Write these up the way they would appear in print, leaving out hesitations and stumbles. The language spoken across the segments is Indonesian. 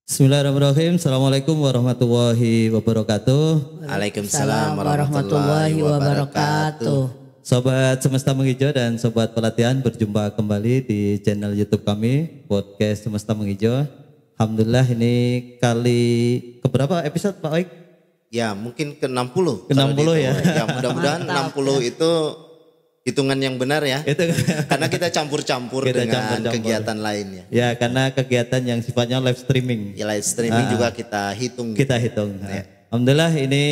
Bismillahirrahmanirrahim. Assalamualaikum warahmatullahi wabarakatuh. Waalaikumsalam warahmatullahi wabarakatuh. Sobat Semesta Menghijau dan Sobat Pelatihan, berjumpa kembali di channel YouTube kami, Podcast Semesta Menghijau. Alhamdulillah, ini kali keberapa episode Pak Oik? Ya mungkin ke-60. Ke-60 ya. Ya mudah-mudahan 60 itu hitungan yang benar ya. Karena kita campur-campur dengan kegiatan lainnya. Ya, karena kegiatan yang sifatnya live streaming. Ya, live streaming juga kita hitung. Kita hitung. Ya. Alhamdulillah, ini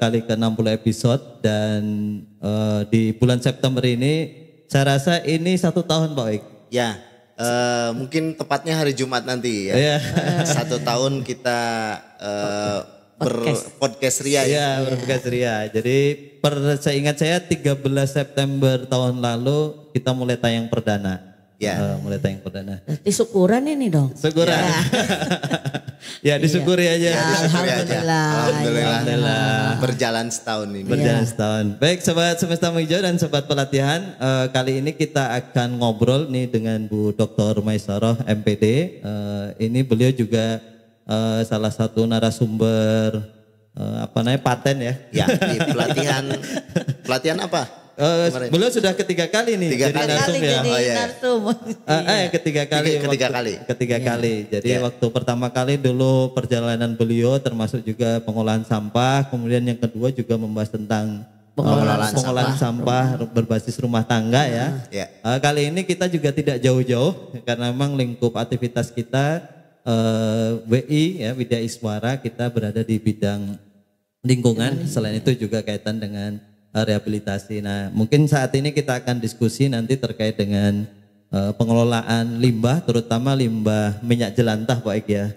kali ke-60 episode dan di bulan September ini saya rasa ini 1 tahun Pak Oik. Ya, mungkin tepatnya hari Jumat nanti ya. 1 tahun kita berpodcast Ria ya. Berpodcast Ria. Jadi seingat saya 13 September tahun lalu kita mulai tayang perdana. Ya. Mulai tayang perdana. Berarti syukuran ini dong. Syukuran. Ya disyukuri aja. Ya, Alhamdulillah. Berjalan setahun ini. Berjalan setahun. Baik Sobat Semesta Menghijau dan Sobat Pelatihan, kali ini kita akan ngobrol nih dengan Bu Dr. Maisarah MPD. Ini beliau juga salah satu narasumber paten ya. Ya, di pelatihan apa? Beliau sudah ketiga kali nih jadi narsum ya. Ketiga kali. Jadi waktu pertama kali dulu perjalanan beliau termasuk juga pengolahan sampah, kemudian yang kedua juga membahas tentang pengolahan sampah berbasis rumah tangga ya. Kali ini kita juga tidak jauh-jauh karena memang lingkup aktivitas kita WI ya, Widya Iswara, kita berada di bidang lingkungan. Selain itu juga kaitan dengan rehabilitasi. Nah, mungkin saat ini kita akan diskusi nanti terkait dengan pengelolaan limbah, terutama limbah minyak jelantah Pak Ik ya.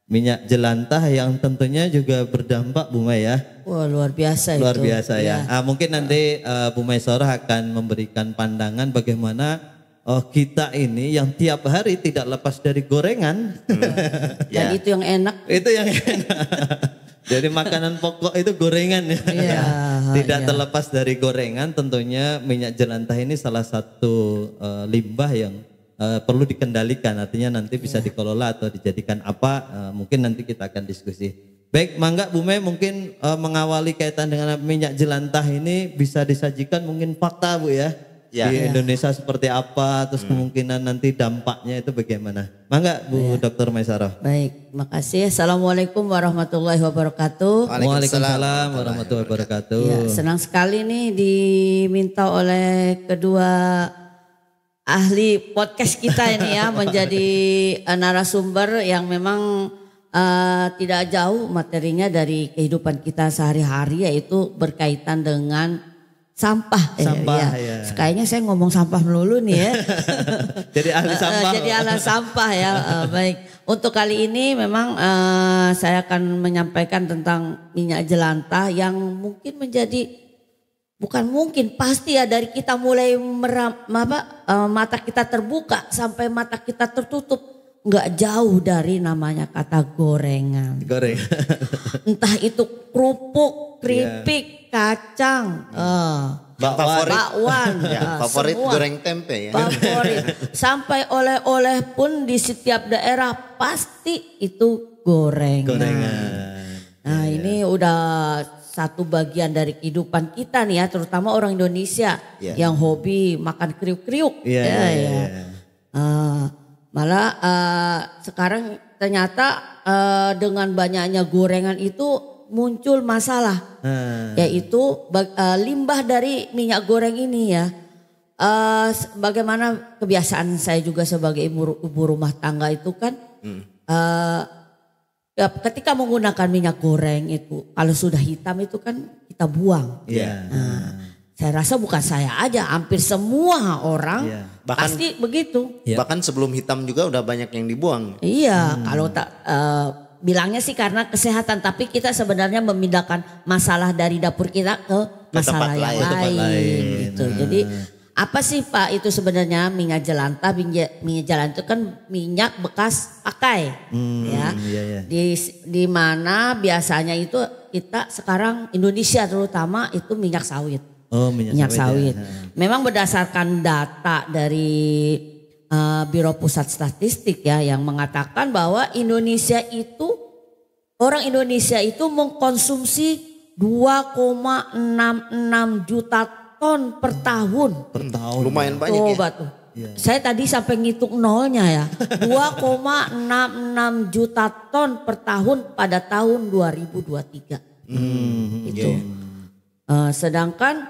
Minyak jelantah yang tentunya juga berdampak Bu Mai ya. Wah, luar biasa luar itu. Biasa ya. Mungkin nanti Bu Maisarah akan memberikan pandangan bagaimana kita ini yang tiap hari tidak lepas dari gorengan. Dan itu yang enak. Itu yang enak. Jadi makanan pokok itu gorengan ya. Tidak terlepas dari gorengan, tentunya minyak jelantah ini salah satu limbah yang perlu dikendalikan. Artinya nanti bisa dikelola atau dijadikan apa, mungkin nanti kita akan diskusi. Baik, mangga Bu Mei mungkin mengawali kaitan dengan minyak jelantah ini bisa disajikan mungkin fakta Bu ya. Di Indonesia seperti apa, terus kemungkinan nanti dampaknya itu bagaimana. Mangga Bu Dr. Maisarah. Baik, makasih. Assalamualaikum warahmatullahi wabarakatuh. Waalaikumsalam warahmatullahi wabarakatuh. Ya, senang sekali nih diminta oleh kedua ahli podcast kita ini ya menjadi narasumber yang memang tidak jauh materinya dari kehidupan kita sehari-hari, yaitu berkaitan dengan sampah. Ya. Kayaknya saya ngomong sampah melulu nih ya. Jadi ahli sampah. Jadi ahli sampah ya. Baik. Untuk kali ini memang saya akan menyampaikan tentang minyak jelantah yang mungkin pasti ya, dari kita mulai mata kita terbuka sampai mata kita tertutup, nggak jauh dari namanya kata gorengan. Entah itu kerupuk, keripik, kacang, bakwan, favorit semua. Goreng tempe ya. Favorit. Sampai oleh-oleh pun di setiap daerah pasti itu gorengan. Nah ini udah satu bagian dari kehidupan kita nih ya, terutama orang Indonesia yang hobi makan kriuk-kriuk. Malah sekarang ternyata dengan banyaknya gorengan itu muncul masalah, yaitu limbah dari minyak goreng ini ya. Bagaimana kebiasaan saya juga sebagai ibu rumah tangga itu kan, ketika menggunakan minyak goreng itu, kalau sudah hitam itu kan kita buang. Saya rasa bukan saya aja, hampir semua orang pasti begitu. Bahkan sebelum hitam juga udah banyak yang dibuang. Kalau tak bilangnya sih karena kesehatan, tapi kita sebenarnya memindahkan masalah dari dapur kita ke masalah yang lain. Gitu. Jadi apa sih Pak itu sebenarnya minyak jelantah? Minyak jelantah itu kan minyak bekas pakai, Di mana biasanya itu kita sekarang Indonesia terutama itu minyak sawit. Minyak sawit. Memang berdasarkan data dari Biro Pusat Statistik ya yang mengatakan bahwa orang Indonesia itu mengkonsumsi 2,66 juta ton per tahun. Per tahun. Lumayan banyak ya. Tuh. Ya. Saya tadi sampai ngitung nolnya ya. 2,66 juta ton per tahun pada tahun 2023. Itu. Sedangkan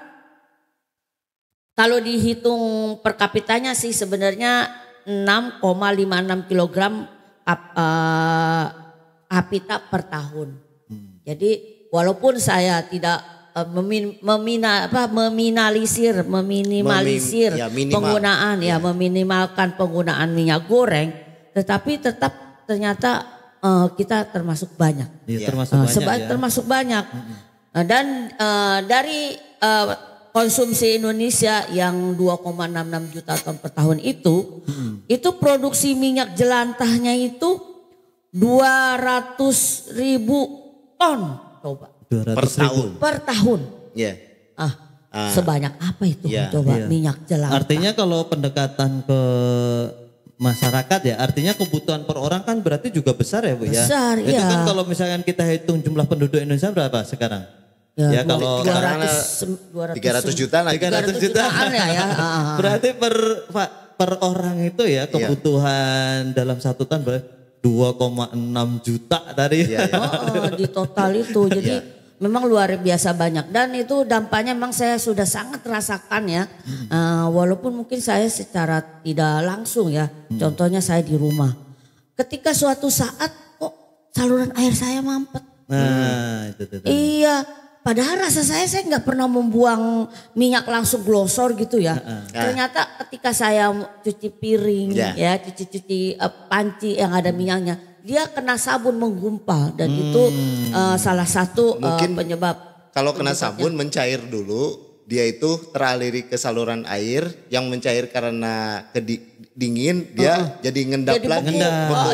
kalau dihitung per kapitanya sih sebenarnya 6,56 kilogram kapita per tahun. Jadi walaupun saya tidak meminimalkan penggunaan minyak goreng, tetapi tetap ternyata kita termasuk banyak. Ya, termasuk banyak. Dan dari konsumsi Indonesia yang 2,66 juta ton per tahun itu produksi minyak jelantahnya itu 200.000 ton, coba. Per tahun. Iya. Sebanyak apa itu coba minyak jelantah. Artinya kalau pendekatan ke masyarakat ya, artinya kebutuhan per orang kan berarti juga besar ya Bu ya. Besar, itu kan kalau misalkan kita hitung jumlah penduduk Indonesia berapa sekarang? Ya kalau 300 juta lah. 300 jutaan ya. Berarti per orang itu ya kebutuhan dalam satu tahun berarti 2,6 juta tadi. Di total itu. Jadi memang luar biasa banyak dan itu dampaknya memang saya sudah sangat rasakan ya. Walaupun mungkin saya secara tidak langsung ya. Contohnya saya di rumah. Ketika suatu saat kok saluran air saya mampet. Nah, itu. Iya, padahal rasa saya nggak pernah membuang minyak langsung glosor gitu ya. Ternyata ketika saya cuci piring ya, cuci panci yang ada minyaknya, dia kena sabun menggumpal dan itu salah satu penyebab. Kalau kena sabun mencair dulu, dia itu teraliri ke saluran air yang mencair karena dingin, dia jadi ngendap lagi.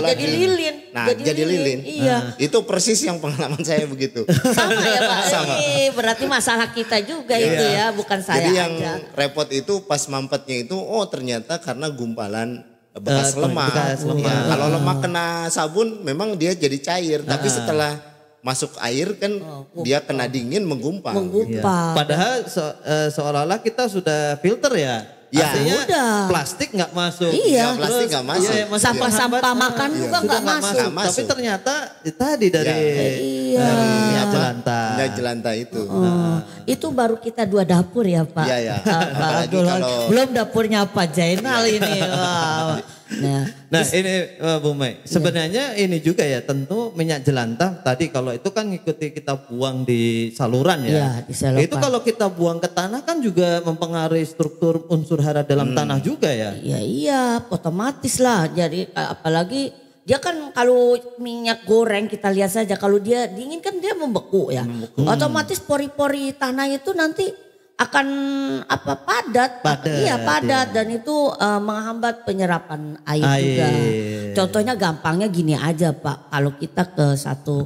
Jadi lilin. Jadi lilin. Iya. Itu persis yang pengalaman saya begitu. Sama ya Pak. Sama. Berarti masalah kita juga itu ya, bukan saya. Jadi yang repot itu pas mampetnya itu, ternyata karena gumpalan bekas lemak. Kalau lemak kena sabun memang dia jadi cair, tapi setelah masuk air kan dia kena dingin menggumpal. Padahal seolah-olah kita sudah filter ya. Artinya plastik nggak masuk. Iya. Plastik nggak masuk. Sampah-sampah makan juga nggak masuk. Tapi ternyata tadi dari minyak jelantah itu. Itu baru kita 2 dapur ya Pak. Iya. Belum dapurnya Pak Jainal ini. Nah ini Bu Mai, sebenarnya ini juga ya tentu minyak jelantah tadi kalau itu kan ngikuti kita buang di saluran ya. Itu kalau kita buang ke tanah kan juga mempengaruhi struktur unsur hara dalam tanah juga ya. Iya, otomatis lah. Jadi apalagi dia kan kalau minyak goreng kita lihat saja kalau dia dingin kan dia membeku ya. Otomatis pori-pori tanah itu nanti akan padat. Iya padat dan itu menghambat penyerapan air juga. Contohnya gampangnya gini aja Pak, kalau kita ke satu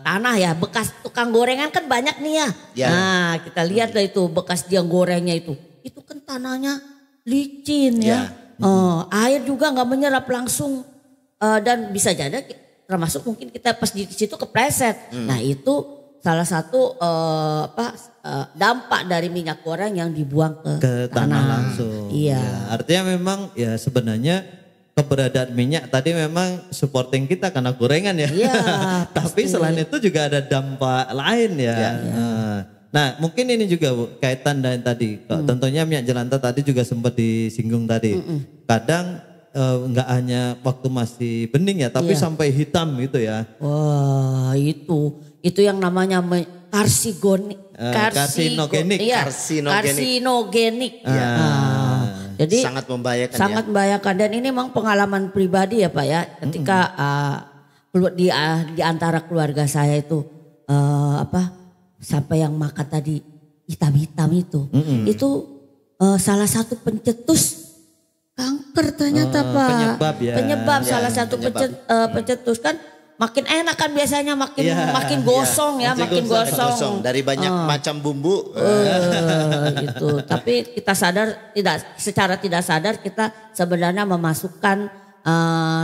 tanah ya, bekas tukang gorengan kan banyak nih ya. Nah kita lihat lah itu bekas dia gorengnya itu kan tanahnya licin ya. Air juga nggak menyerap langsung dan bisa jadi termasuk mungkin kita pas di situ kepleset. Nah itu salah satu dampak dari minyak goreng yang dibuang ke tanah langsung. Iya. Artinya memang ya sebenarnya keberadaan minyak tadi memang supporting kita karena gorengan ya. Iya. Tapi selain itu juga ada dampak lain ya. Nah mungkin ini juga Bu, kaitan dengan tadi. Tentunya minyak jelantah tadi juga sempat disinggung tadi. Kadang nggak hanya waktu masih bening ya, tapi sampai hitam gitu ya. Wah itu yang namanya karsinogenik. Karsinogenik. Jadi sangat membahayakan. Sangat membahayakan dan ini memang pengalaman pribadi ya Pak ya. Ketika di antara keluarga saya itu sampai yang makan tadi hitam-hitam itu salah satu pencetus kanker ternyata Pak. Penyebab ya. Penyebab salah satu pencetus kan makin enak kan biasanya makin gosong ya, makin gosong. Dari banyak macam bumbu. Gitu. Tapi kita sadar secara tidak sadar kita sebenarnya memasukkan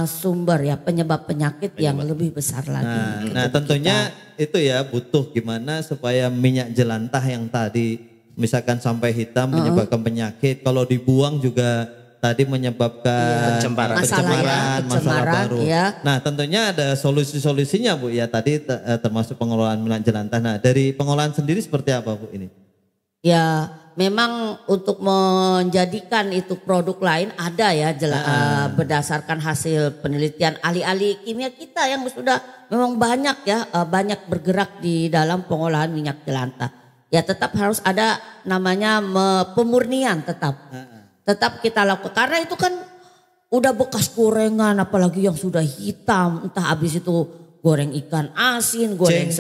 sumber ya penyebab penyakit yang lebih besar lagi. Nah tentunya itu ya butuh gimana supaya minyak jelantah yang tadi misalkan sampai hitam menyebabkan penyakit, kalau dibuang juga tadi menyebabkan pencemaran, masalah baru. Ya. Nah tentunya ada solusi-solusinya Bu ya, tadi termasuk pengelolaan minyak jelantah. Nah dari pengolahan sendiri seperti apa Bu ini? Ya memang untuk menjadikan itu produk lain ada ya berdasarkan hasil penelitian ahli-ahli kimia kita yang sudah memang banyak ya banyak bergerak di dalam pengolahan minyak jelantah. Ya tetap harus ada namanya pemurnian tetap kita lakukan karena itu kan udah bekas gorengan apalagi yang sudah hitam entah habis itu goreng ikan asin, goreng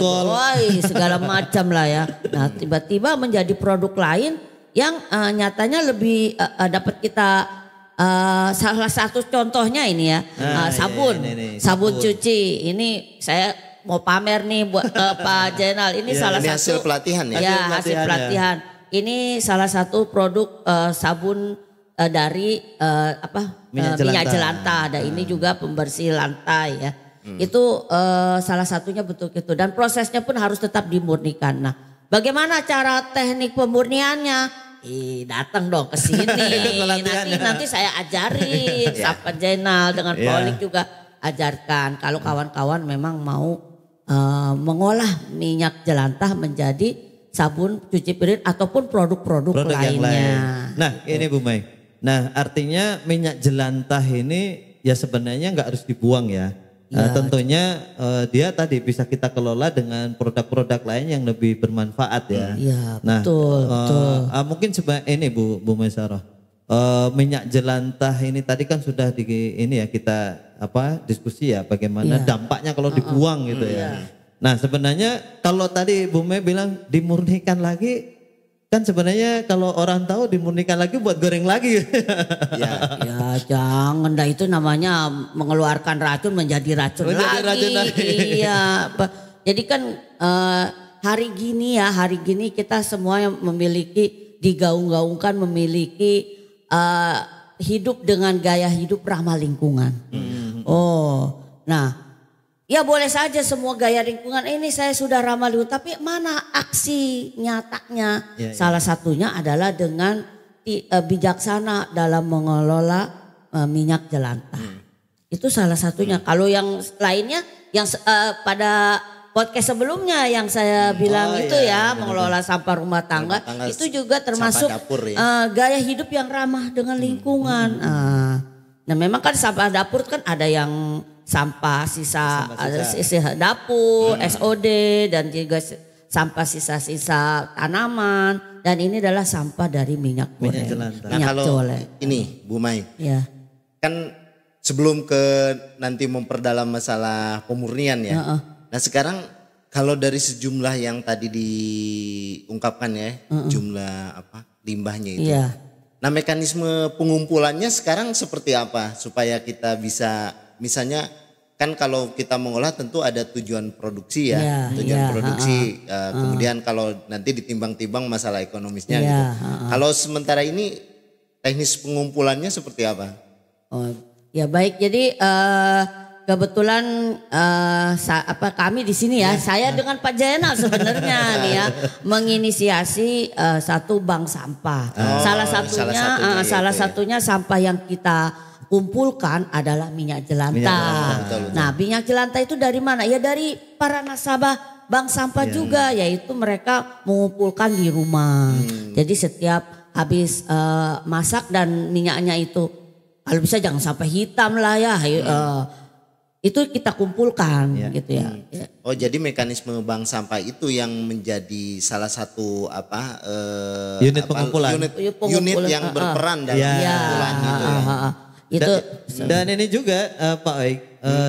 segala macam lah ya. Nah tiba-tiba menjadi produk lain yang nyatanya lebih dapat kita salah satu contohnya ini ya sabun, sabun cuci. Ini saya mau pamer nih buat Pak Jenal. Ini salah ini satu hasil pelatihan ya. Ya hasil pelatihan. Ini salah satu produk sabun dari minyak jelantah. Dan ini juga pembersih lantai ya. Itu salah satunya betul gitu dan prosesnya pun harus tetap dimurnikan. Nah, bagaimana cara teknik pemurniannya? Datang dong ke sini. nanti saya ajarin. Pak Jenal dengan Polik juga ajarkan. Kalau kawan-kawan memang mau mengolah minyak jelantah menjadi sabun cuci piring ataupun produk-produk lainnya. Yang lain. Nah, ini Bu Mai. Nah, artinya minyak jelantah ini ya sebenarnya nggak harus dibuang ya. Tentunya dia tadi bisa kita kelola dengan produk-produk lain yang lebih bermanfaat ya. Iya, nah, betul. Mungkin ini Bu Maisarah. Minyak jelantah ini tadi kan sudah kita diskusi ya bagaimana dampaknya kalau dibuang gitu ya. Nah, sebenarnya kalau tadi Bu Mai bilang dimurnikan lagi, kan sebenarnya kalau orang tahu dimurnikan lagi buat goreng lagi. Ya jangan, dah itu namanya mengeluarkan racun menjadi racun lagi. Iya. Jadi kan hari gini kita semua yang memiliki digaung-gaungkan memiliki hidup dengan gaya hidup ramah lingkungan. Nah. Ya boleh saja semua gaya lingkungan ini saya sudah ramah lingkungan, tapi mana aksi nyatanya? Salah satunya adalah dengan bijaksana dalam mengelola minyak jelantah. Itu salah satunya. Kalau yang lainnya yang pada podcast sebelumnya yang saya bilang mengelola sampah rumah tangga itu juga termasuk dapur, gaya hidup yang ramah dengan lingkungan. Nah memang kan sampah dapur kan ada yang sampah sisa dapur, SOD dan juga sampah sisa-sisa tanaman dan ini adalah sampah dari minyak goreng. Nah kalau ini Bu Mai, kan sebelum ke nanti memperdalam masalah pemurnian ya. Nah sekarang kalau dari sejumlah yang tadi diungkapkan ya, jumlah limbahnya itu. Nah mekanisme pengumpulannya sekarang seperti apa supaya kita bisa misalnya kan kalau kita mengolah tentu ada tujuan produksi ya, produksi. Kemudian kalau nanti ditimbang-timbang masalah ekonomisnya gitu. Kalau sementara ini teknis pengumpulannya seperti apa? Ya baik, jadi kebetulan kami di sini ya, saya dengan Pak Jenal sebenarnya nih ya menginisiasi satu bank sampah. Salah satunya sampah yang kita kumpulkan adalah minyak jelantah. Nah minyak jelantah itu dari mana? Ya dari para nasabah bank sampah juga, yaitu mereka mengumpulkan di rumah. Jadi setiap habis masak dan minyaknya itu kalau bisa jangan sampai hitam lah ya. Itu kita kumpulkan gitu ya. Oh jadi mekanisme bank sampah itu yang menjadi salah satu unit pengumpulan. Unit yang berperan dalam pengumpulan itu ya. Dan ini juga Pak Oik,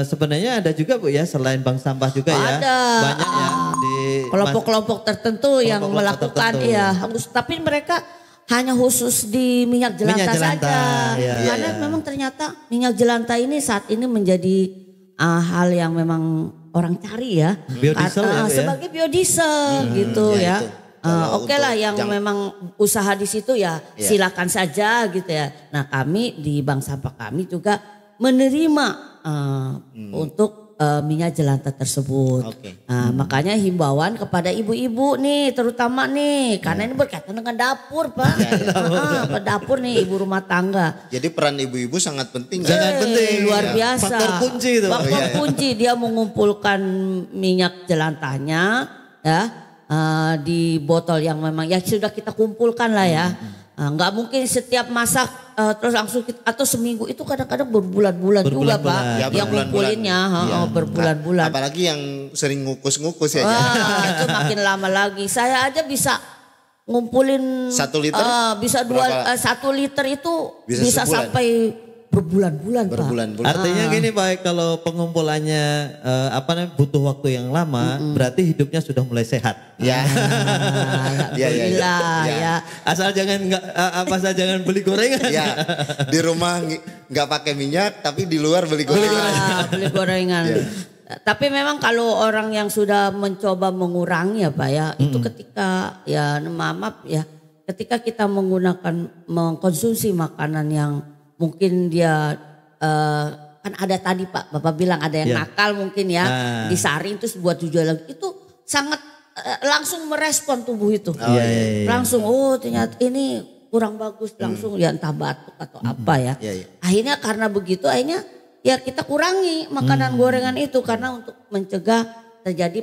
sebenarnya ada juga Bu ya selain bank sampah juga ya. Banyak ya di kelompok-kelompok tertentu yang melakukan tapi mereka hanya khusus di minyak jelantah saja. Karena memang ternyata minyak jelantah ini saat ini menjadi hal yang memang orang cari ya. Biodiesel ya, sebagai biodiesel gitu ya. Oke lah yang memang usaha di situ ya silakan saja gitu ya. Nah kami di bank sampah kami juga menerima untuk minyak jelantah tersebut. Makanya himbauan kepada ibu-ibu nih terutama nih karena ini berkaitan dengan dapur Pak. Dapur nih ibu rumah tangga. Jadi peran ibu-ibu sangat penting. Sangat penting. Luar biasa. Faktor kunci itu. Faktor kunci dia mengumpulkan minyak jelantahnya ya. Di botol yang memang ya sudah kita kumpulkan lah ya. Nggak mungkin setiap masak terus langsung atau seminggu itu kadang-kadang berbulan-bulan juga Pak. Ya, yang ngumpulinnya berbulan-bulan. Apalagi yang sering ngukus-ngukus ya. Itu makin lama lagi. Saya aja bisa ngumpulin 1 liter. Bisa 1 liter itu bisa sampai berbulan-bulan Pak. Artinya gini Pak, kalau pengumpulannya butuh waktu yang lama, berarti hidupnya sudah mulai sehat. Ya. Asal jangan beli gorengan. Ya. Di rumah nggak pakai minyak, tapi di luar beli gorengan. Beli gorengan. Tapi memang kalau orang yang sudah mencoba mengurangi ya Pak ya, itu ketika ya maaf ya, ketika kita mengkonsumsi makanan yang mungkin dia kan ada tadi Pak, Bapak bilang ada yang nakal mungkin ya, disaring terus buat tujuan lagi. Itu sangat langsung merespon tubuh itu. Langsung ternyata ini kurang bagus, langsung ya entah batuk atau apa ya. Akhirnya karena begitu ya kita kurangi makanan gorengan itu karena untuk mencegah terjadi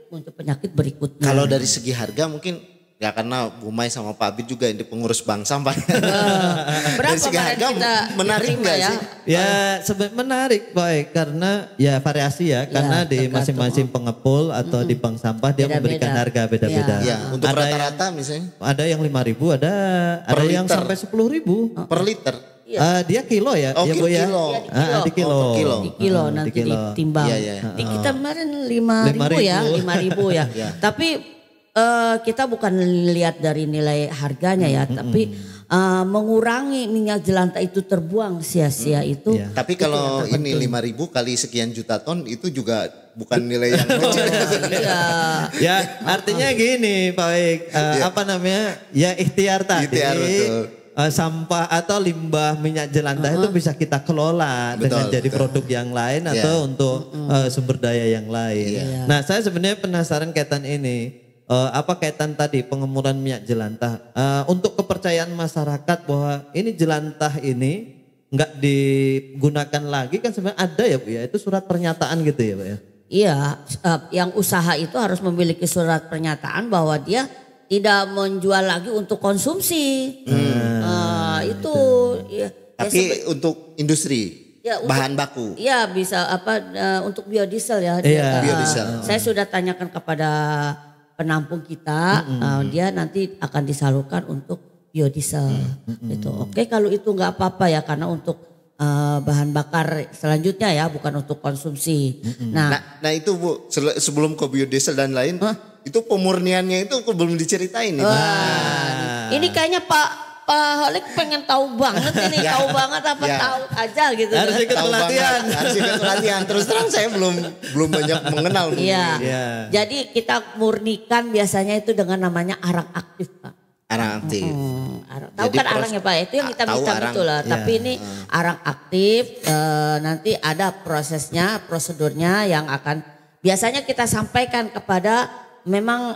muncul penyakit berikutnya. Kalau dari segi harga mungkin ya karena Bu Mai sama Pak Abid juga di pengurus bank sampah. Berapa dari segi harga menarik nggak sih? Ya menarik baik karena ya variasi ya karena di masing-masing pengepul atau di bank sampah dia memberikan harga beda-beda. Untuk rata-rata misalnya? Ada yang 5.000, ada yang sampai 10.000 per liter. Dia kilo ya, ya Bu ya. Di kilo. Di kilo nanti ditimbang. Di kita kemarin 5.000 ya, 5.000 ya. Tapi kita bukan lihat dari nilai harganya ya, tapi mengurangi minyak jelantah itu terbuang sia-sia itu. Tapi kalau ini 5.000 kali sekian juta ton itu juga bukan nilai yang kecil. Ya artinya gini Pak Wik, ya ikhtiar tadi. Sampah atau limbah minyak jelantah itu bisa kita kelola dengan jadi produk yang lain atau untuk sumber daya yang lain. Nah saya sebenarnya penasaran kaitan ini. Kaitan tadi pengemuran minyak jelantah untuk kepercayaan masyarakat bahwa ini jelantah ini nggak digunakan lagi kan sebenarnya ada ya Bu ya, itu surat pernyataan gitu ya Pak ya. Iya, yang usaha itu harus memiliki surat pernyataan bahwa dia tidak menjual lagi untuk konsumsi. Itu ya. Tapi untuk industri bahan baku. Iya bisa untuk biodiesel ya. Biodiesel. Saya sudah tanyakan kepada penampung kita, dia nanti akan disalurkan untuk biodiesel. Gitu. Oke, kalau itu nggak apa-apa ya karena untuk bahan bakar selanjutnya ya, bukan untuk konsumsi. Nah itu Bu, sebelum ke biodiesel dan lain, itu pemurniannya itu belum diceritain nih. Ini kayaknya Pak Holik pengen tahu banget ini, tahu banget apa tahu aja gitu. Harus ikut pelatihan. Harus ikut pelatihan. Terus terang saya belum banyak mengenal. Jadi kita murnikan biasanya itu dengan namanya arang aktif Pak. Arang aktif. Tahu kan arangnya Pak, itu yang hitam-hitam itu lah. Tapi ini arang aktif, nanti ada prosesnya, prosedurnya yang akan biasanya kita sampaikan kepada memang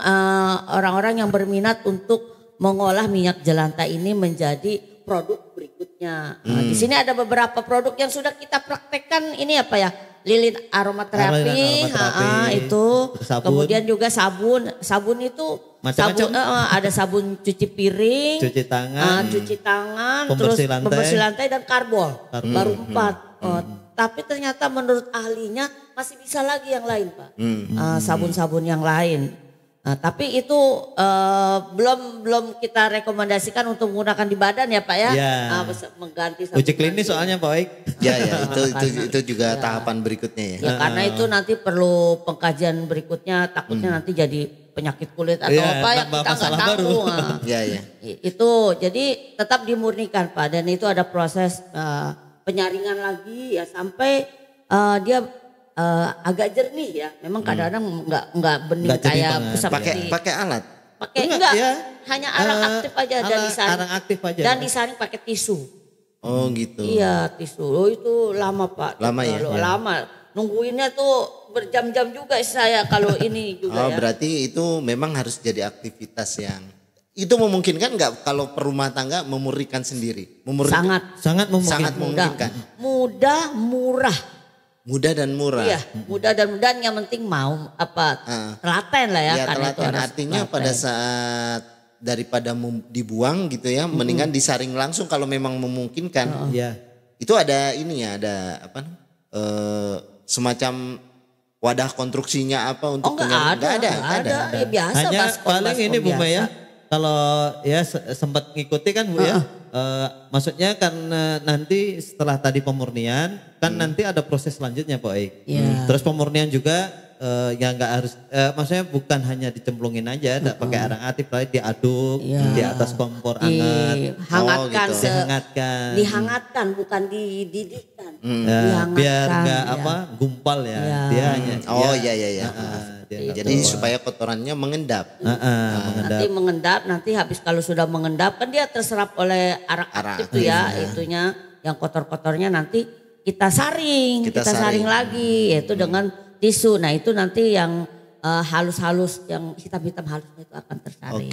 orang-orang yang berminat untuk mengolah minyak jelantah ini menjadi produk berikutnya. Di sini ada beberapa produk yang sudah kita praktekkan ini apa ya? Lilin aromaterapi, itu. Sabun. Kemudian juga sabun. Sabun itu ada sabun cuci piring, cuci tangan, pembersih lantai dan karbol. Baru 4. Tapi ternyata menurut ahlinya masih bisa lagi yang lain Pak. Sabun-sabun yang lain. Tapi itu belum kita rekomendasikan untuk menggunakan di badan ya Pak ya. Mengganti sabun. Uji klinis soalnya Pak Wik. Itu juga tahapan berikutnya ya. Karena itu nanti perlu pengkajian berikutnya, takutnya nanti jadi penyakit kulit atau apa yang kita nggak tahu. Itu jadi tetap dimurnikan Pak, dan itu ada proses penyaringan lagi ya sampai dia agak jernih ya. Memang kadang-kadang nggak bening kayak pakai alat. Pakai enggak, hanya arang aktif aja dan disaring. Arang aktif aja. Dan disaring pakai tisu. Oh gitu. Iya tisu. Oh itu lama Pak. Lama ya? Lama. Nungguinnya tuh berjam-jam juga saya kalau ini juga ya. Berarti itu memang harus jadi aktivitas yang itu memungkinkan nggak kalau perumah tangga memurnikan sendiri? Sangat memungkinkan. Mudah, murah. Mudah dan murah. Iya, mudah dan mudah, yang penting mau telaten lah ya. Ya telaten, artinya telaten. Pada saat daripada dibuang gitu ya, mendingan disaring langsung kalau memang memungkinkan. Iya. Itu ada ini ya, ada apa? Semacam wadah konstruksinya apa untuk nggak ada. Ya, biasa. Hanya paling ini Bu Maya, kalau ya sempat ngikuti kan Bu ya. Maksudnya kan nanti setelah tadi pemurnian kan nanti ada proses selanjutnya Pak Eik. Terus pemurnian juga ya nggak harus maksudnya bukan hanya dicemplungin aja, pakai arang aktif, diaduk di atas kompor hangat, dihangatkan bukan dididihkan. Biar nggak gumpal ya. Dia hanya jadi supaya kotorannya mengendap. Nanti mengendap, nanti habis kalau sudah mengendap kan dia terserap oleh arang aktif itu ya, itunya yang kotor-kotornya nanti kita saring lagi, yaitu dengan tisu. Nah itu nanti yang halus-halus, yang hitam-hitam halusnya itu akan tersaring.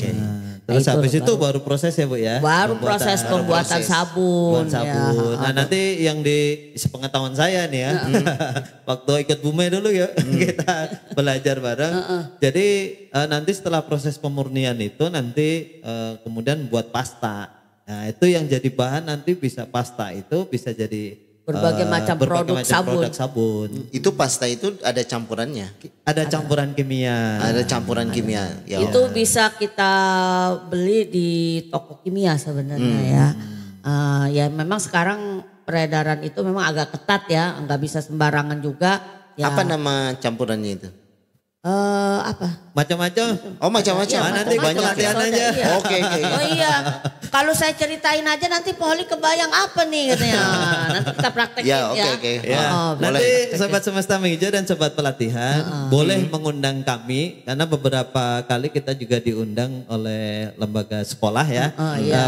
Terus habis itu baru proses ya Bu ya? Baru proses pembuatan sabun. Nah nanti yang di sepengetahuan saya nih ya, waktu ikut Bume dulu ya kita belajar bareng. Jadi nanti setelah proses pemurnian itu nanti kemudian buat pasta. Nah itu yang jadi bahan nanti bisa pasta itu bisa jadi berbagai macam produk sabun. Itu pasta itu ada campurannya? Ada campuran kimia. Ada campuran kimia. Ya. Itu bisa kita beli di toko kimia sebenarnya ya. Ya memang sekarang peredaran itu memang agak ketat ya, nggak bisa sembarangan juga. Ya. Apa nama campurannya itu? Apa? Macam-macam. Oh macam-macam. Nanti banyak latihan aja. Iya. Oke. Oh iya. Kalau saya ceritain aja nanti Poholi kebayang apa nih katanya. Nanti kita praktekin ya. Oke. Nanti Sobat Semesta Menghijau dan Sobat Pelatihan boleh mengundang kami karena beberapa kali kita juga diundang oleh lembaga sekolah ya.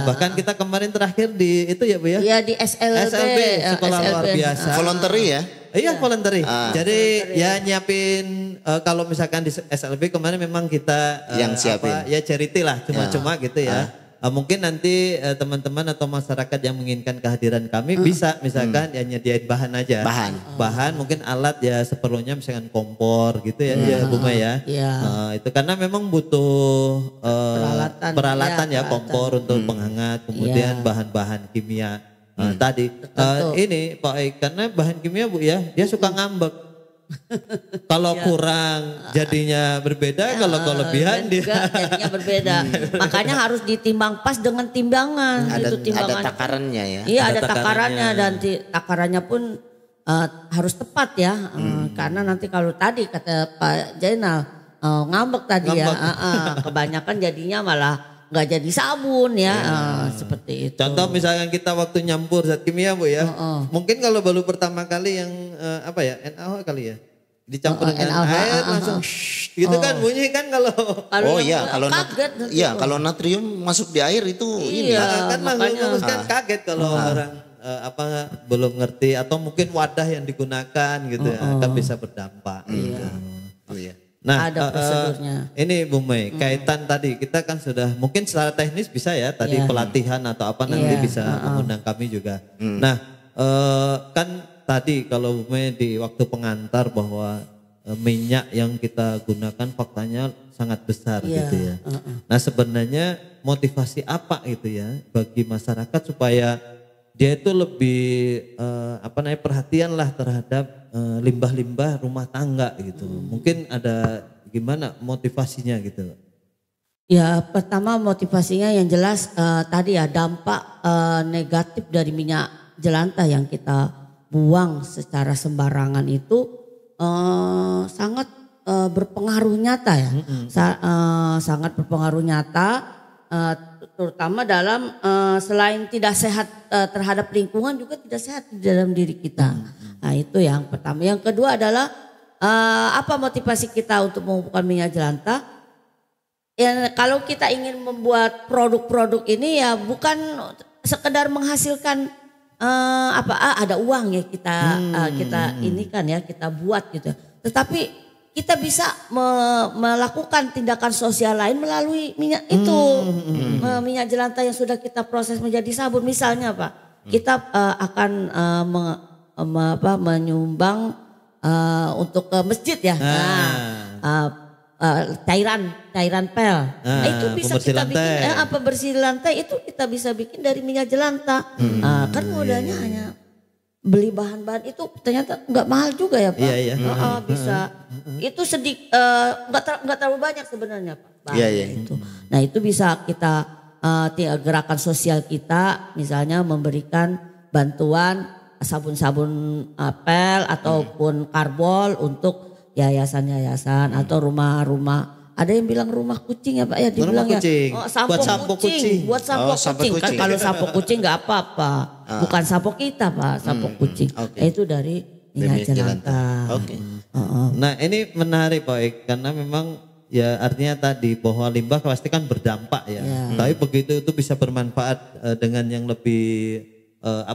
Bahkan kita kemarin terakhir di itu ya Bu ya. Iya di SLB Sekolah Luar Biasa. Voluntary ya. Iya voluntary. Jadi ya nyiapin kalau misalkan di SLB kemarin memang kita yang siapin. ya charity lah cuma-cuma gitu ya. Mungkin nanti teman-teman atau masyarakat yang menginginkan kehadiran kami bisa misalkan ya nyediain bahan aja. Bahan mungkin alat ya seperlunya misalkan kompor gitu ya Bu Maya. Itu karena memang butuh peralatan ya kompor untuk penghangat, kemudian bahan-bahan kimia. Tadi ini Pak Eik, karena bahan kimia Bu ya dia suka ngambek. Kalau kurang jadinya berbeda, kalau kelebihan dia jadinya berbeda. Makanya harus ditimbang pas dengan timbangan. Ada takarannya ya. Iya ada takarannya dan takarannya pun harus tepat ya. Karena nanti kalau tadi kata Pak Jainal ngambek tadi ya, kebanyakan jadinya malah nggak jadi sabun ya, seperti itu. Contoh misalkan kita waktu nyampur zat kimia Bu ya, mungkin kalau baru pertama kali yang apa ya NaOH kali ya, dicampur dengan air langsung gitu kan bunyi kan kalau kalau natrium masuk di air itu kan langsung kan kaget kalau orang belum ngerti atau mungkin wadah yang digunakan gitu ya, kan bisa berdampak. Nah, ada prosedurnya. Ini Bu Mei, kaitan tadi kita kan sudah mungkin secara teknis bisa ya tadi pelatihan atau apa nanti bisa mengundang kami juga. Nah, kan tadi kalau Bu Mei di waktu pengantar bahwa minyak yang kita gunakan faktanya sangat besar gitu ya. Nah, sebenarnya motivasi apa gitu ya bagi masyarakat supaya dia itu lebih perhatian lah terhadap limbah-limbah rumah tangga gitu. Mungkin ada gimana motivasinya gitu? Ya pertama motivasinya yang jelas tadi ya dampak negatif dari minyak jelantah yang kita buang secara sembarangan itu sangat berpengaruh nyata ya. Sangat berpengaruh nyata terutama dalam selain tidak sehat terhadap lingkungan juga tidak sehat di dalam diri kita. Nah itu yang pertama. Yang kedua adalah apa motivasi kita untuk membuka minyak jelantah? Ya, kalau kita ingin membuat produk-produk ini ya bukan sekedar menghasilkan ada uang ya kita ini kan ya kita buat gitu. Tetapi kita bisa melakukan tindakan sosial lain melalui minyak itu. Minyak jelantah yang sudah kita proses menjadi sabun. Misalnya Pak, kita akan menyumbang untuk ke masjid ya. Cairan pel. Itu bisa kita bikin pembersih lantai itu kita bisa bikin dari minyak jelantah. Kan modalnya hanya beli bahan-bahan itu ternyata nggak mahal juga ya Pak. Iya. Bisa. Itu sedikit nggak terlalu banyak sebenarnya Pak. Iya. Itu. Nah itu bisa kita gerakan sosial kita misalnya memberikan bantuan sabun-sabun apel ataupun karbol untuk yayasan-yayasan atau rumah-rumah. Ada yang bilang rumah kucing ya Pak ya, dibilang ya. Sampo kucing. Buat sampo kucing. Kan kalau sampo kucing nggak apa-apa. Bukan sampo kita Pak, sampo kucing. Itu dari minyak jelantah. Nah ini menarik Pak Ik, karena memang ya artinya tadi bahwa limbah pasti kan berdampak ya. Tapi begitu itu bisa bermanfaat dengan yang lebih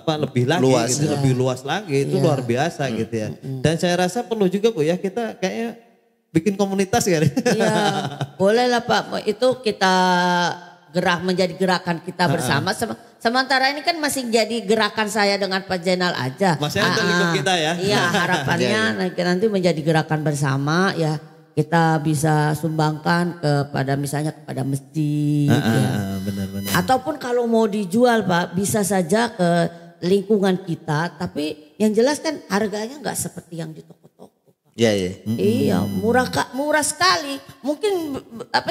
lebih lagi luas, gitu, lebih luas lagi itu luar biasa gitu ya. Dan saya rasa perlu juga Bu ya kita kayaknya bikin komunitas ya. Iya, boleh lah Pak. Itu kita menjadi gerakan kita bersama. Sementara ini kan masih jadi gerakan saya dengan Pak Zainal aja. Maksudnya untuk lingkup kita ya. Iya, harapannya nanti menjadi gerakan bersama ya. Kita bisa sumbangkan misalnya kepada masjid. Benar-benar. Ataupun kalau mau dijual Pak, bisa saja ke lingkungan kita. Tapi yang jelas kan harganya nggak seperti yang di toko. Iya, murah sekali. Mungkin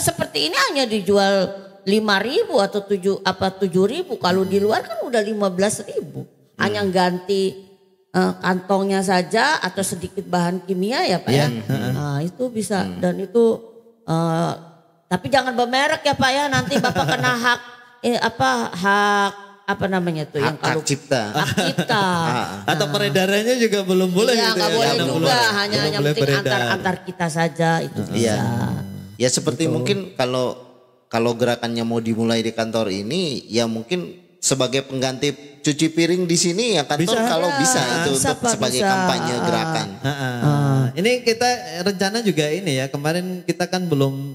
seperti ini hanya dijual 5.000 atau 7.000. Kalau di luar kan udah 15.000. Hanya ganti kantongnya saja atau sedikit bahan kimia ya Pak ya. Nah, itu bisa dan itu tapi jangan bermerek ya Pak ya. Nanti Bapak kena hak apa namanya tuh yang kalau hak cipta. Atau peredarannya juga belum boleh gitu ya. Nggak boleh juga, hanya penting antar kita saja itu bisa. Ya seperti mungkin kalau gerakannya mau dimulai di kantor ini ya mungkin sebagai pengganti cuci piring di sini ya kantor bisa itu sebagai kampanye gerakan. Ini kita rencana juga ini ya, kemarin kita kan belum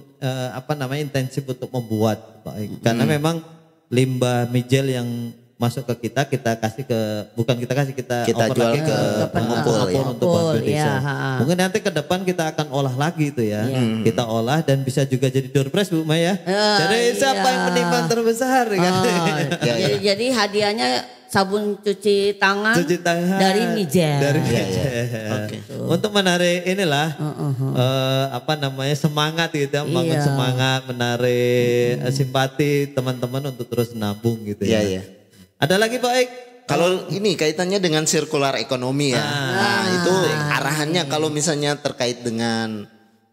intensif untuk membuat karena memang limbah mijel yang masuk ke kita kasih kita jual ke pengumpul untuk bantu desa. Mungkin nanti ke depan kita akan olah lagi itu ya. Kita olah dan bisa juga jadi door prize Bu Maya. Jadi siapa yang menimbang terbesar kan. Jadi hadiahnya sabun cuci tangan dari mijel. Untuk menarik inilah semangat gitu ya, bangun semangat, menarik simpati teman-teman untuk terus nabung gitu ya. Ada lagi Pak Ik? Kalau ini kaitannya dengan sirkular ekonomi ya. Nah itu arahannya kalau misalnya terkait dengan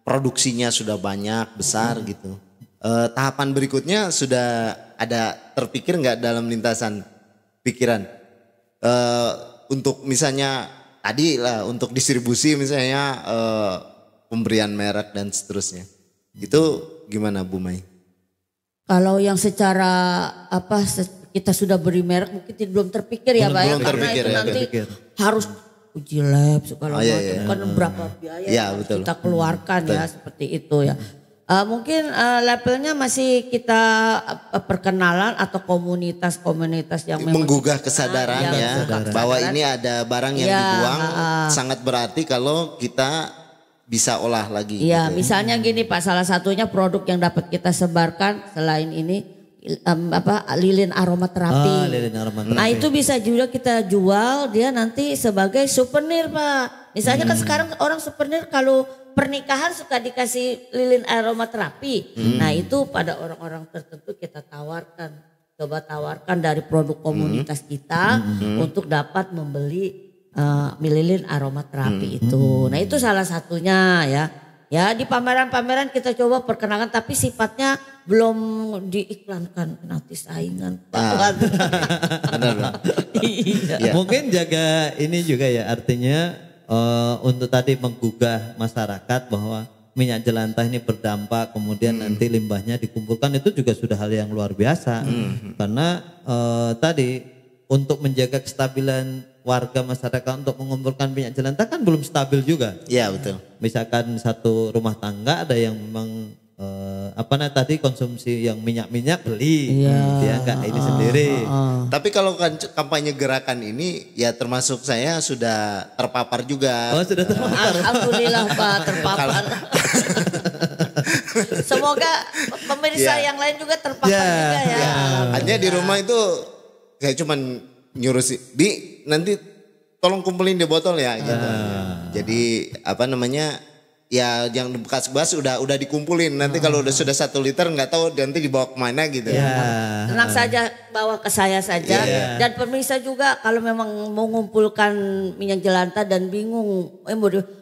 produksinya sudah banyak, besar gitu. Tahapan berikutnya sudah ada terpikir nggak dalam lintasan pikiran? Untuk misalnya tadi lah untuk distribusi misalnya pemberian merek dan seterusnya. Itu gimana Bu Mai? Kalau yang secara kita sudah beri merek mungkin belum terpikir ya Pak ya. Karena itu nanti harus uji lab segala macam kan berapa biaya yang kita keluarkan ya seperti itu ya. Mungkin levelnya masih kita perkenalan atau komunitas-komunitas yang menggugah kesadaran bahwa ini ada barang yang dibuang sangat berarti kalau kita bisa olah lagi. Iya, misalnya gini Pak, salah satunya produk yang dapat kita sebarkan selain ini lilin aromaterapi. Nah itu bisa juga kita jual dia nanti sebagai souvenir Pak. Misalnya kan sekarang orang souvenir kalau pernikahan suka dikasih lilin aromaterapi. Nah itu pada orang-orang tertentu kita coba tawarkan dari produk komunitas kita untuk dapat membeli lilin aromaterapi itu. Nah itu salah satunya ya Ya di pameran-pameran kita coba perkenalkan tapi sifatnya belum diiklankan nanti saingan. Benar. Iya. Mungkin jaga ini juga ya artinya untuk tadi menggugah masyarakat bahwa minyak jelantah ini berdampak kemudian nanti limbahnya dikumpulkan itu juga sudah hal yang luar biasa. Karena tadi untuk menjaga kestabilan warga masyarakat untuk mengumpulkan minyak jelantah kan belum stabil juga. Iya betul. Misalkan satu rumah tangga ada yang memang tadi konsumsi yang minyak beli, dia enggak ini sendiri. Tapi kalau kampanye gerakan ini ya termasuk saya sudah terpapar juga. Oh sudah terpapar. Alhamdulillah Pak terpapar. Semoga pemirsa yang lain juga terpapar juga ya. Hanya di rumah itu saya cuman nyuruh si Bi nanti tolong kumpulin di botol ya gitu. Jadi ya yang bekas-bekas udah dikumpulin. Nanti kalau sudah 1 liter nggak tahu nanti dibawa kemana gitu. Tenang saja bawa ke saya saja. Dan pemirsa juga kalau memang mau mengumpulkan minyak jelantah dan bingung,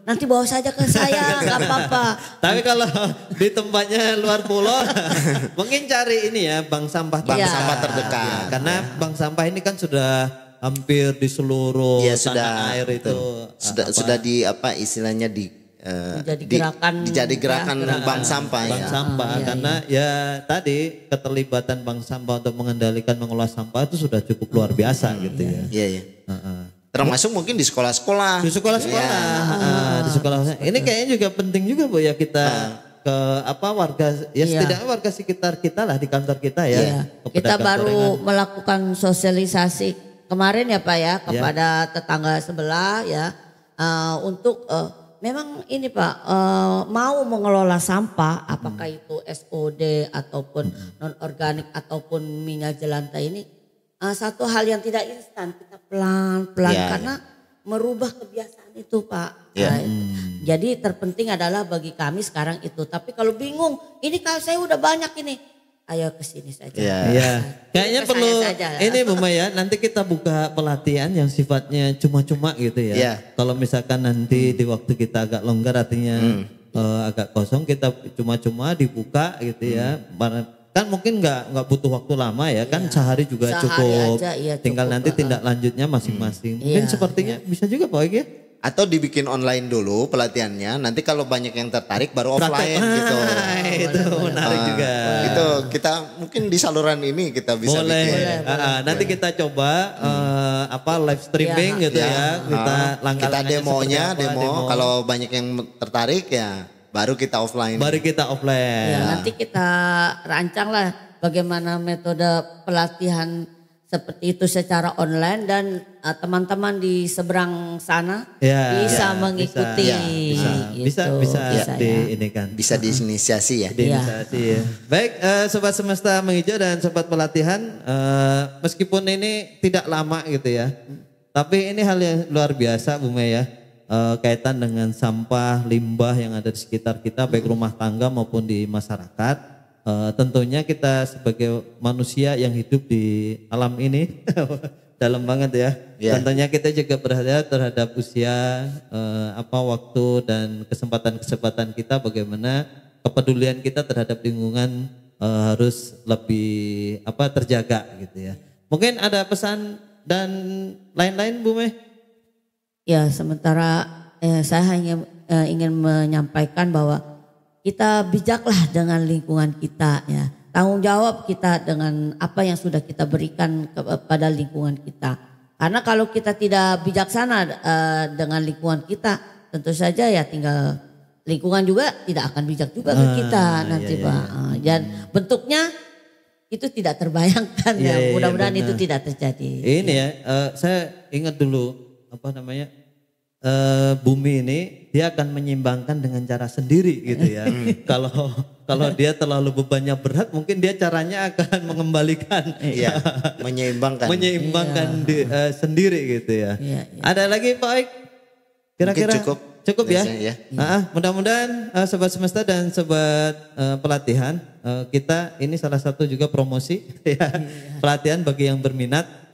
nanti bawa saja ke saya nggak apa-apa. Tapi kalau di tempatnya luar pulau, mungkin cari ini ya bank sampah terdekat. Karena bank sampah ini kan sudah hampir di seluruh tanah air itu sudah di istilahnya jadi gerakan bank sampah karena ya tadi keterlibatan bank sampah untuk mengendalikan mengelola sampah itu sudah cukup luar biasa gitu ya. Iya. Termasuk mungkin di sekolah-sekolah. Di sekolah. Ini kayaknya juga penting juga Bu ya kita ke warga setidaknya warga sekitar kita lah di kantor kita ya. Kita baru melakukan sosialisasi kemarin ya Pak ya kepada tetangga sebelah ya untuk memang ini Pak mau mengelola sampah apakah itu SOD ataupun non organik ataupun minyak jelantah ini satu hal yang tidak instan, kita pelan-pelan karena merubah kebiasaan itu Pak. Jadi terpenting adalah bagi kami sekarang itu. Tapi kalau bingung, ini kalau saya udah banyak ini, ayo ke sini saja. Kayaknya perlu ini Bu Maya, nanti kita buka pelatihan yang sifatnya cuma-cuma gitu ya. Kalau misalkan nanti di waktu kita agak longgar artinya agak kosong kita cuma-cuma dibuka gitu ya. Kan mungkin nggak butuh waktu lama ya kan sehari juga cukup. Tinggal nanti tindak lanjutnya masing-masing. Mungkin sepertinya bisa juga Pak ya. Atau dibikin online dulu pelatihannya. Nanti kalau banyak yang tertarik baru offline gitu. Itu menarik juga. Itu kita mungkin di saluran ini kita bisa bikin. Nanti kita coba live streaming gitu ya. Kita demo. Kalau banyak yang tertarik ya baru kita offline. Nanti kita rancang lah bagaimana metode pelatihan seperti itu secara online dan teman-teman di seberang sana bisa mengikuti. Bisa diinikan. Bisa diinisiasi ya. Baik Sobat Semesta Menghijau dan Sobat Pelatihan, meskipun ini tidak lama gitu ya. Tapi ini hal yang luar biasa Bu Maya. Kaitan dengan sampah limbah yang ada di sekitar kita baik rumah tangga maupun di masyarakat. Tentunya kita sebagai manusia yang hidup di alam ini dalam banget ya. Tentunya kita juga berhati-hati terhadap usia, waktu dan kesempatan kita bagaimana kepedulian kita terhadap lingkungan harus lebih terjaga gitu ya. Mungkin ada pesan dan lain-lain Bu Meh? Ya sementara saya hanya ingin menyampaikan bahwa kita bijaklah dengan lingkungan kita ya. Tanggung jawab kita dengan apa yang sudah kita berikan kepada lingkungan kita. Karena kalau kita tidak bijaksana dengan lingkungan kita, tentu saja ya tinggal lingkungan juga tidak akan bijak juga ke kita nanti Pak. Dan bentuknya itu tidak terbayangkan ya. Mudah-mudahan itu tidak terjadi. Ini ya, saya ingat dulu bumi ini dia akan menyeimbangkan dengan cara sendiri gitu ya. Kalau dia terlalu bebannya berat mungkin dia caranya akan mengembalikan menyeimbangkan sendiri gitu ya. Ada lagi Pak Aik? Kira-kira cukup ya? Mudah-mudahan Sobat Semesta dan Sobat Pelatihan kita ini salah satu juga promosi pelatihan bagi yang berminat.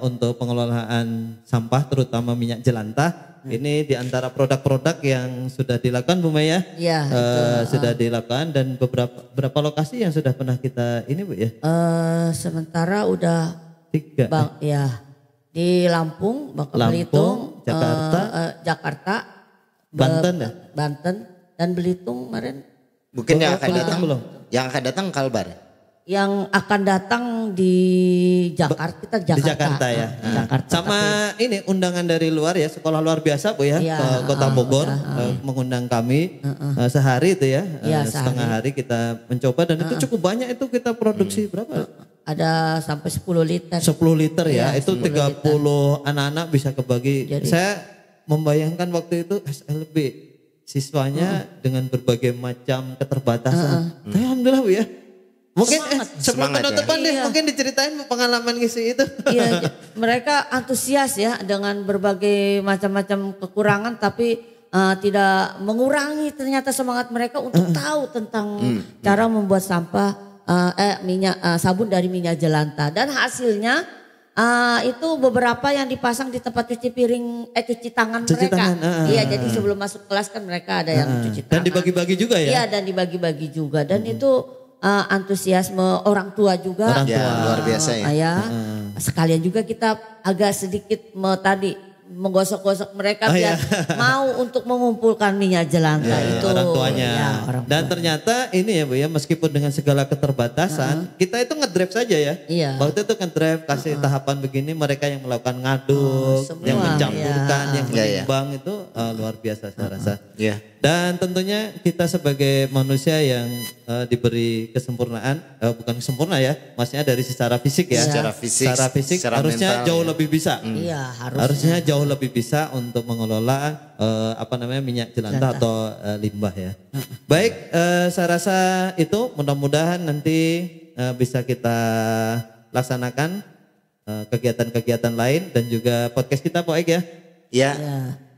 untuk pengelolaan sampah terutama minyak jelantah. Ini di antara produk-produk yang sudah dilakukan Bu Maya. Iya. Sudah dilakukan dan berapa lokasi yang sudah pernah kita ini Bu ya? Sementara udah 3. Ya. Di Lampung, Bangka Belitung, Jakarta, Banten ya? Banten dan Belitung kemarin. Mungkin yang akan datang belum? Yang akan datang Kalbar. Yang akan datang di Jakarta, Di Jakarta ya. Jakarta, sama ini undangan dari luar ya, sekolah luar biasa Bu ya, ke Kota Bogor mengundang kami sehari itu ya, setengah hari kita mencoba dan itu cukup banyak itu kita produksi berapa? Ada sampai 10 liter. 10 liter ya, itu 30 anak-anak bisa kebagi. Jadi, saya membayangkan waktu itu SLB siswanya dengan berbagai macam keterbatasan. Alhamdulillah Bu ya. Mungkin sebelum penutupan deh, mungkin diceritain pengalaman ngisi itu. Iya, mereka antusias ya dengan berbagai macam-macam kekurangan, tapi tidak mengurangi ternyata semangat mereka untuk tahu tentang cara membuat sampah minyak sabun dari minyak jelantah. Dan hasilnya itu beberapa yang dipasang di tempat cuci piring, cuci tangan mereka. Iya, jadi sebelum masuk kelas kan mereka ada yang cuci tangan. Dan dibagi-bagi juga ya? Iya, dan dibagi-bagi juga. Dan itu antusiasme orang tua juga. Orang tua luar biasa ya. Sekalian juga kita agak sedikit menggosok-gosok mereka biar mau untuk mengumpulkan minyak jelantah itu. Orang tuanya. Ya, dan ternyata ini ya Bu ya, meskipun dengan segala keterbatasan, kita itu ngedrive saja ya. Iya. Waktu itu ngedrive kasih tahapan begini, mereka yang melakukan ngaduk, yang mencampurkan, yang menimbang itu luar biasa saya rasa. Dan tentunya kita sebagai manusia yang diberi kesempurnaan, bukan sempurna ya, maksudnya dari secara fisik ya. Secara fisik, secara harusnya mental, jauh lebih bisa. Iya, harusnya jauh lebih bisa untuk mengelola minyak jelantah atau limbah ya. Baik, saya rasa itu mudah-mudahan nanti bisa kita laksanakan kegiatan-kegiatan lain dan juga podcast kita Pak Ek ya. Iya.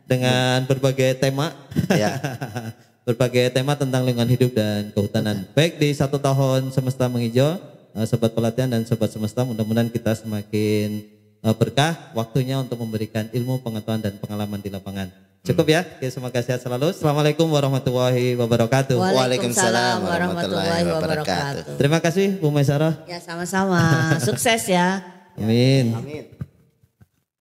Dengan berbagai tema. Ya. Berbagai tema tentang lingkungan hidup dan kehutanan. Baik di 1 tahun Semesta Menghijau, Sobat Pelatihan dan Sobat Semesta, mudah-mudahan kita semakin berkah waktunya untuk memberikan ilmu, pengetahuan dan pengalaman di lapangan. Cukup ya, semoga sehat selalu. Assalamualaikum warahmatullahi wabarakatuh. Waalaikumsalam warahmatullahi wabarakatuh. Terima kasih Bu Maisarah. Ya sama-sama, sukses ya. Amin. Amin.